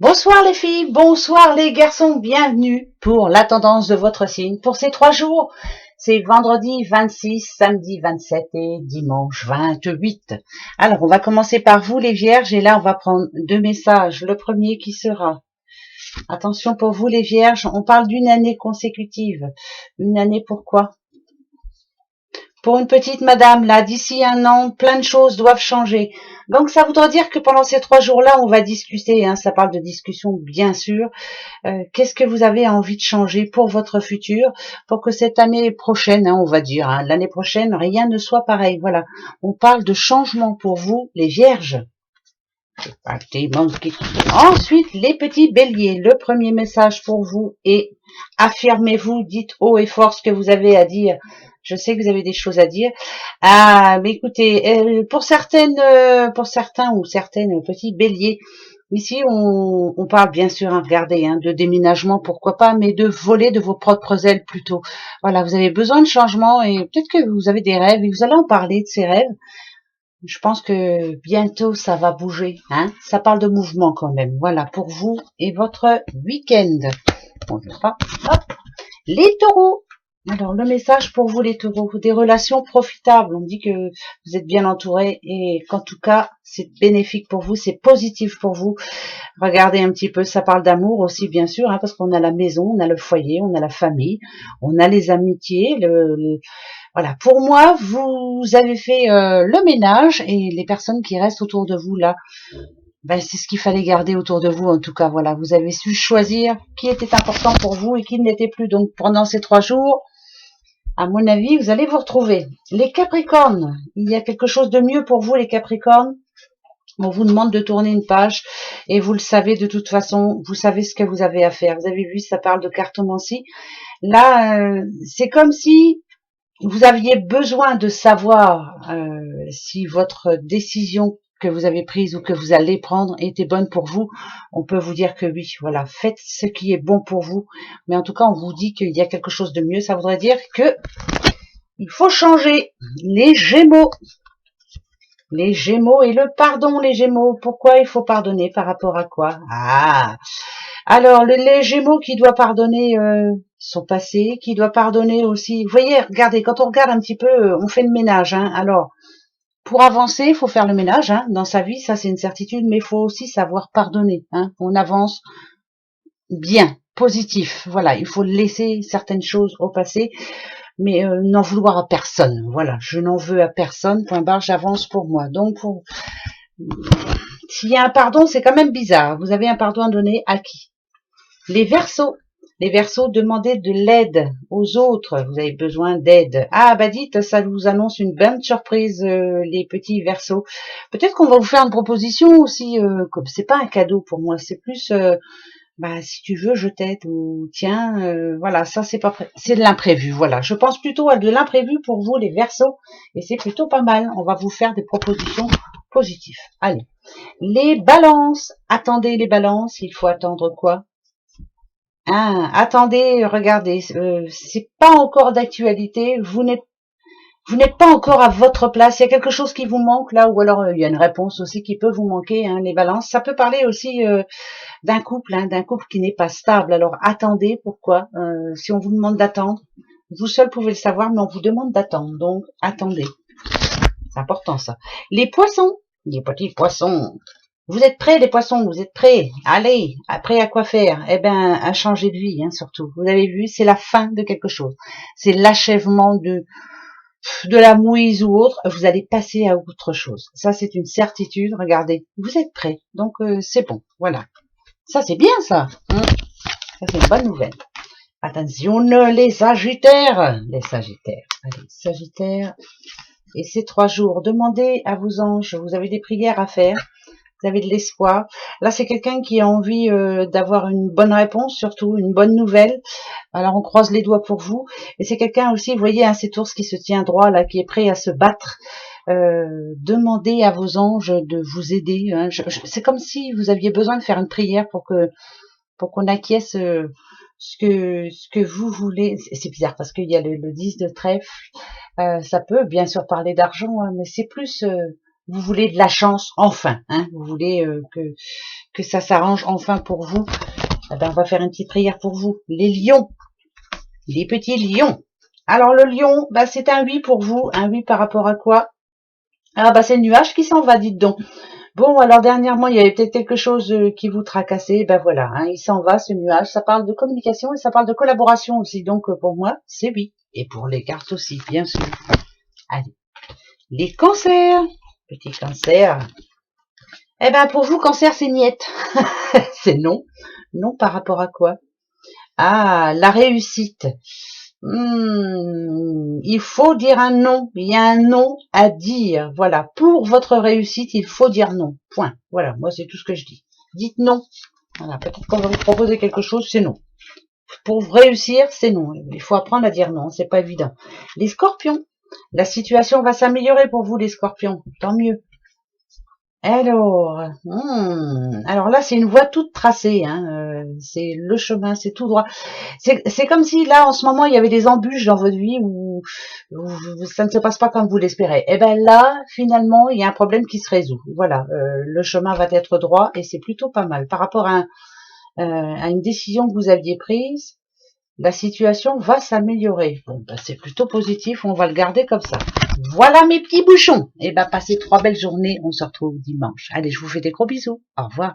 Bonsoir les filles, bonsoir les garçons, bienvenue pour la tendance de votre signe pour ces 3 jours. C'est vendredi 26, samedi 27 et dimanche 28. Alors on va commencer par vous les vierges et là on va prendre 2 messages. Le premier qui sera, attention pour vous les vierges, on parle d'une année consécutive. Une année pourquoi? Pour une petite madame, là, d'ici un an, plein de choses doivent changer. Donc ça voudrait dire que pendant ces 3 jours-là, on va discuter, hein, ça parle de discussion bien sûr. Qu'est-ce que vous avez envie de changer pour votre futur, pour que cette année prochaine, hein, on va dire, hein, l'année prochaine, rien ne soit pareil. Voilà, on parle de changement pour vous, les vierges. Ensuite, les petits béliers. Le premier message pour vous est affirmez-vous, dites haut et fort ce que vous avez à dire. Je sais que vous avez des choses à dire. Ah, mais écoutez, pour certains ou certaines petits béliers, ici on parle bien sûr, hein, regardez, hein, de déménagement, pourquoi pas, mais de voler de vos propres ailes plutôt. Voilà, vous avez besoin de changement et peut-être que vous avez des rêves et vous allez en parler de ces rêves. Je pense que bientôt ça va bouger, hein. Ça parle de mouvement quand même. Voilà pour vous et votre week-end. On verra. Hop. Les taureaux. Alors le message pour vous les taureaux, des relations profitables. On dit que vous êtes bien entourés et qu'en tout cas c'est bénéfique pour vous, c'est positif pour vous. Regardez un petit peu, ça parle d'amour aussi bien sûr, hein, parce qu'on a la maison, on a le foyer, on a la famille, on a les amitiés, voilà, pour moi, vous avez fait le ménage et les personnes qui restent autour de vous là, ben, c'est ce qu'il fallait garder autour de vous en tout cas. Voilà, vous avez su choisir qui était important pour vous et qui ne l'était plus. Donc pendant ces 3 jours, à mon avis, vous allez vous retrouver. Les Capricornes, il y a quelque chose de mieux pour vous les Capricornes. On vous demande de tourner une page et vous le savez de toute façon, vous savez ce que vous avez à faire. Vous avez vu, ça parle de cartomancie. Là, c'est comme si vous aviez besoin de savoir si votre décision que vous avez prise ou que vous allez prendre était bonne pour vous. On peut vous dire que oui, voilà, faites ce qui est bon pour vous. Mais en tout cas, on vous dit qu'il y a quelque chose de mieux. Ça voudrait dire que il faut changer. Les Gémeaux. Les Gémeaux et le pardon, les Gémeaux. Pourquoi il faut pardonner? Par rapport à quoi? Ah, alors, les Gémeaux qui doit pardonner son passé, qui doit pardonner aussi. Vous voyez, regardez, quand on regarde un petit peu, on fait le ménage. Hein. Alors, pour avancer, il faut faire le ménage hein, dans sa vie, ça c'est une certitude, mais il faut aussi savoir pardonner. Hein. On avance bien, positif. Voilà, il faut laisser certaines choses au passé, mais n'en vouloir à personne. Voilà, je n'en veux à personne. Point barre, j'avance pour moi. Donc, s'il y a un pardon, c'est quand même bizarre. Vous avez un pardon à donner à qui? Les Verseaux. Les Verseaux, demandez de l'aide aux autres. Vous avez besoin d'aide. Ah, bah dites, ça vous annonce une bonne surprise, les petits Verseaux. Peut-être qu'on va vous faire une proposition aussi. Comme c'est pas un cadeau pour moi, c'est plus, bah si tu veux, je t'aide ou tiens, voilà, ça c'est pas, c'est de l'imprévu. Voilà, je pense plutôt à de l'imprévu pour vous, les Verseaux, et c'est plutôt pas mal. On va vous faire des propositions positives. Allez, les Balances. Attendez les Balances. Il faut attendre quoi? Ah, attendez, regardez, c'est pas encore d'actualité. Vous n'êtes pas encore à votre place. Il y a quelque chose qui vous manque là, ou alors il y a une réponse aussi qui peut vous manquer. Hein, les balances, ça peut parler aussi d'un couple qui n'est pas stable. Alors attendez, pourquoi? Si on vous demande d'attendre, vous seul pouvez le savoir, mais on vous demande d'attendre. Donc attendez, c'est important ça. Les poissons, les petits poissons. Vous êtes prêts, les poissons, vous êtes prêts. Allez, après à quoi faire? Eh ben, à changer de vie, hein, surtout. Vous avez vu, c'est la fin de quelque chose. C'est l'achèvement de la mouise ou autre. Vous allez passer à autre chose. Ça, c'est une certitude. Regardez, vous êtes prêts. Donc, c'est bon. Voilà. Ça, c'est bien, ça. Hein, ça, c'est une bonne nouvelle. Attention, les Sagittaires. Les Sagittaires. Allez, Sagittaires. Et ces 3 jours, demandez à vos anges. Vous avez des prières à faire. Vous avez de l'espoir. Là, c'est quelqu'un qui a envie d'avoir une bonne réponse, surtout une bonne nouvelle. Alors, on croise les doigts pour vous. Et c'est quelqu'un aussi, vous voyez, hein, cet ours qui se tient droit, là, qui est prêt à se battre. Demandez à vos anges de vous aider. Hein. C'est comme si vous aviez besoin de faire une prière pour qu'on acquiesce ce que vous voulez. C'est bizarre parce qu'il y a le 10 de trèfle. Ça peut bien sûr parler d'argent, hein, mais c'est plus... vous voulez de la chance, enfin, hein, vous voulez que ça s'arrange enfin pour vous. Eh ben, on va faire une petite prière pour vous. Les lions, les petits lions. Alors le lion, bah, c'est un oui pour vous. Un oui par rapport à quoi? Ah bah c'est le nuage qui s'en va, dites donc. Bon, alors dernièrement, il y avait peut-être quelque chose qui vous tracassait. Ben voilà, hein, il s'en va ce nuage. Ça parle de communication et ça parle de collaboration aussi. Donc pour moi, c'est oui. Et pour les cartes aussi, bien sûr. Allez, les cancers. Petit cancer. Eh ben pour vous, cancer, c'est niette. C'est non. Non par rapport à quoi? Ah, la réussite. Il faut dire un non. Il y a un non à dire. Voilà. Pour votre réussite, il faut dire non. Point. Voilà. Moi, c'est tout ce que je dis. Dites non. Voilà. Peut-être qu'on va vous proposer quelque chose, c'est non. Pour réussir, c'est non. Il faut apprendre à dire non. C'est pas évident. Les scorpions. La situation va s'améliorer pour vous, les scorpions. Tant mieux. Alors là, c'est une voie toute tracée, hein. C'est le chemin, c'est tout droit. C'est comme si là, en ce moment, il y avait des embûches dans votre vie où ça ne se passe pas comme vous l'espérez. Et ben là, finalement, il y a un problème qui se résout. Voilà, le chemin va être droit et c'est plutôt pas mal. Par rapport à une décision que vous aviez prise, la situation va s'améliorer. Bon, ben, c'est plutôt positif, on va le garder comme ça. Voilà mes petits bouchons. Et ben, passez 3 belles journées. On se retrouve dimanche. Allez, je vous fais des gros bisous. Au revoir.